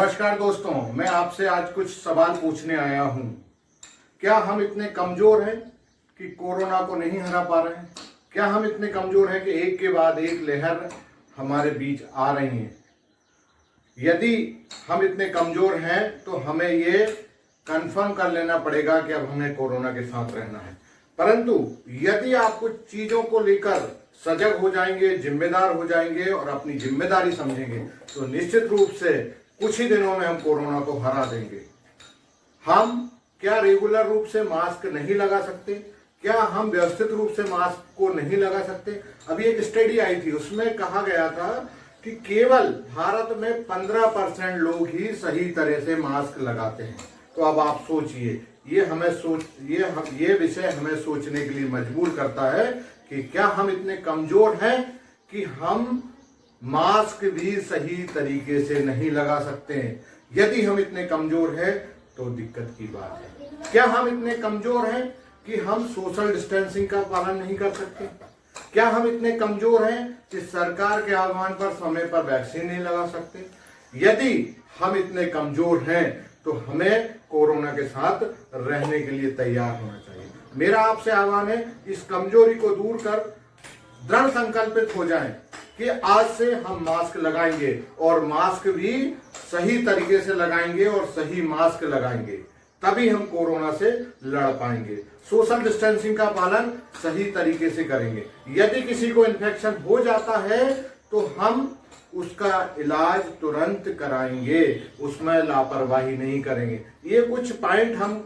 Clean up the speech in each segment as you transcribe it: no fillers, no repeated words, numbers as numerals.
नमस्कार दोस्तों, मैं आपसे आज कुछ सवाल पूछने आया हूं। क्या हम इतने कमजोर हैं कि कोरोना को नहीं हरा पा रहे हैं? क्या हम इतने कमजोर हैं कि एक के बाद एक लहर हमारे बीच आ रही है? यदि हम इतने कमजोर हैं तो हमें ये कंफर्म कर लेना पड़ेगा कि अब हमें कोरोना के साथ रहना है। परंतु यदि आप कुछ चीजों को लेकर सजग हो जाएंगे, जिम्मेदार हो जाएंगे और अपनी जिम्मेदारी समझेंगे तो निश्चित रूप से कुछ ही दिनों में हम कोरोना को हरा देंगे। हम क्या रेगुलर रूप से मास्क नहीं लगा सकते? क्या हम व्यवस्थित रूप से मास्क को नहीं लगा सकते? अभी एक स्टडी आई थी, उसमें कहा गया था कि केवल भारत में 15% लोग ही सही तरह से मास्क लगाते हैं। तो अब आप सोचिए, ये विषय हमें सोचने के लिए मजबूर करता है कि क्या हम इतने कमजोर हैं कि हम मास्क भी सही तरीके से नहीं लगा सकते हैं? यदि हम इतने कमजोर हैं तो दिक्कत की बात है। क्या हम इतने कमजोर हैं कि हम सोशल डिस्टेंसिंग का पालन नहीं कर सकते? क्या हम इतने कमजोर हैं कि सरकार के आह्वान पर समय पर वैक्सीन नहीं लगा सकते? यदि हम इतने कमजोर हैं तो हमें कोरोना के साथ रहने के लिए तैयार होना चाहिए। मेरा आपसे आह्वान है, इस कमजोरी को दूर कर दृढ़ संकल्पित हो जाएं कि आज से हम मास्क लगाएंगे और मास्क भी सही तरीके से लगाएंगे और सही मास्क लगाएंगे, तभी हम कोरोना से लड़ पाएंगे। सोशल डिस्टेंसिंग का पालन सही तरीके से करेंगे। यदि किसी को इन्फेक्शन हो जाता है तो हम उसका इलाज तुरंत कराएंगे, उसमें लापरवाही नहीं करेंगे। ये कुछ पॉइंट हम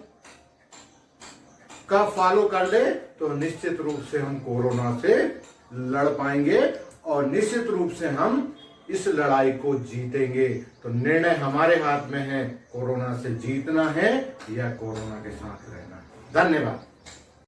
का फॉलो कर ले तो निश्चित रूप से हम कोरोना से लड़ पाएंगे और निश्चित रूप से हम इस लड़ाई को जीतेंगे। तो निर्णय हमारे हाथ में है, कोरोना से जीतना है या कोरोना के साथ रहना है। धन्यवाद।